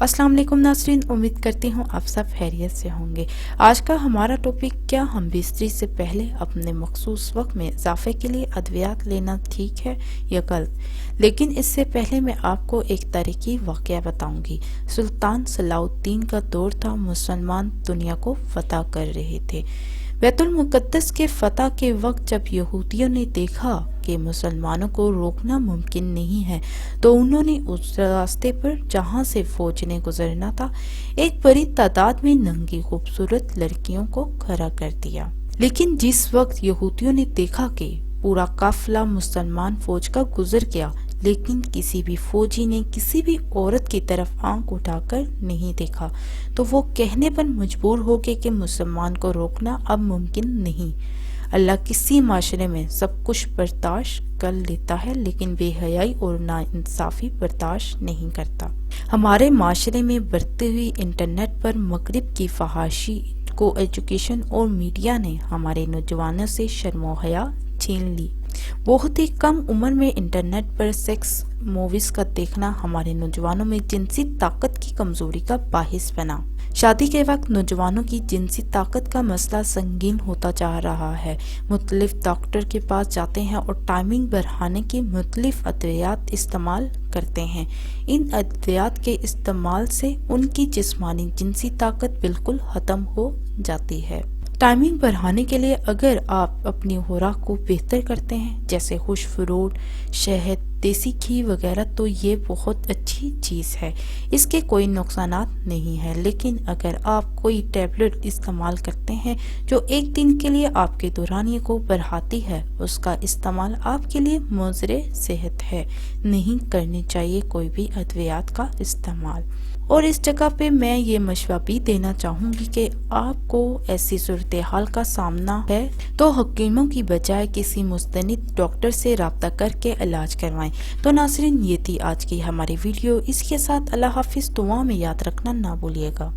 अस्सलाम वालेकुम नाज़रीन, उम्मीद करती हूँ आप सब खैरियत से होंगे। आज का हमारा टॉपिक, क्या हम बिस्तरी से पहले अपने मखसूस वक्त में इजाफे के लिए अद्वियात लेना ठीक है या गलत। लेकिन इससे पहले मैं आपको एक तारीखी वाक़या बताऊंगी। सुल्तान सलाउद्दीन का दौर था, मुसलमान दुनिया को फतह कर रहे थे। बैतुल मुक़द्दस के फतह के वक्त जब यहूदियों ने देखा कि मुसलमानों को रोकना मुमकिन नहीं है, तो उन्होंने उस रास्ते पर जहां से फौज ने गुजरना था, एक बड़ी तादाद में नंगी खूबसूरत लड़कियों को खड़ा कर दिया। लेकिन जिस वक्त यहूदियों ने देखा कि पूरा काफिला मुसलमान फौज का गुजर गया, लेकिन किसी भी फौजी ने किसी भी औरत की तरफ आंख उठाकर नहीं देखा, तो वो कहने पर मजबूर हो गए कि मुसलमान को रोकना अब मुमकिन नहीं। अल्लाह किसी माशरे में सब कुछ बर्दाश्त कर लेता है, लेकिन बेहयाई और नाइंसाफी बर्दाश्त नहीं करता। हमारे माशरे में बढ़ती हुई इंटरनेट पर मगरिब की फहाशी को एजुकेशन और मीडिया ने हमारे नौजवानों से शर्मो हया छीन ली। बहुत ही कम उम्र में इंटरनेट पर सेक्स मूवीज का देखना हमारे नौजवानों में जिनसी ताकत की कमजोरी का बाहिस बना। शादी के वक्त नौजवानों की जिनसी ताकत का मसला संगीन होता जा रहा है। मुख्तलिफ डॉक्टर के पास जाते हैं और टाइमिंग बढ़ाने की मुख्तलिफ अद्वियात इस्तेमाल करते हैं। इन अद्वियात के इस्तेमाल से उनकी जिस्मानी जिनसी ताकत बिल्कुल खत्म हो जाती है। टाइमिंग बढ़ाने के लिए अगर आप अपनी खुराक को बेहतर करते हैं, जैसे खुश फ्रूट, शहद, देसी घी वगैरह, तो ये बहुत अच्छी चीज़ है, इसके कोई नुकसानात नहीं है। लेकिन अगर आप कोई टैबलेट इस्तेमाल करते हैं जो एक दिन के लिए आपके दौरानिए को बढ़ाती है, उसका इस्तेमाल आपके लिए मुज़र सेहत है। नहीं करनी चाहिए कोई भी अद्वियात का इस्तेमाल। और इस जगह पे मैं ये मशवरा भी देना चाहूँगी कि आपको ऐसी सूरत हाल का सामना है तो हकीमों की बजाय किसी मुस्तनिद डॉक्टर से रब्ता करके इलाज करवाएं। तो नाज़रीन, ये थी आज की हमारी वीडियो। इसके साथ अल्लाह हाफिज़, दुआ में याद रखना ना भूलिएगा।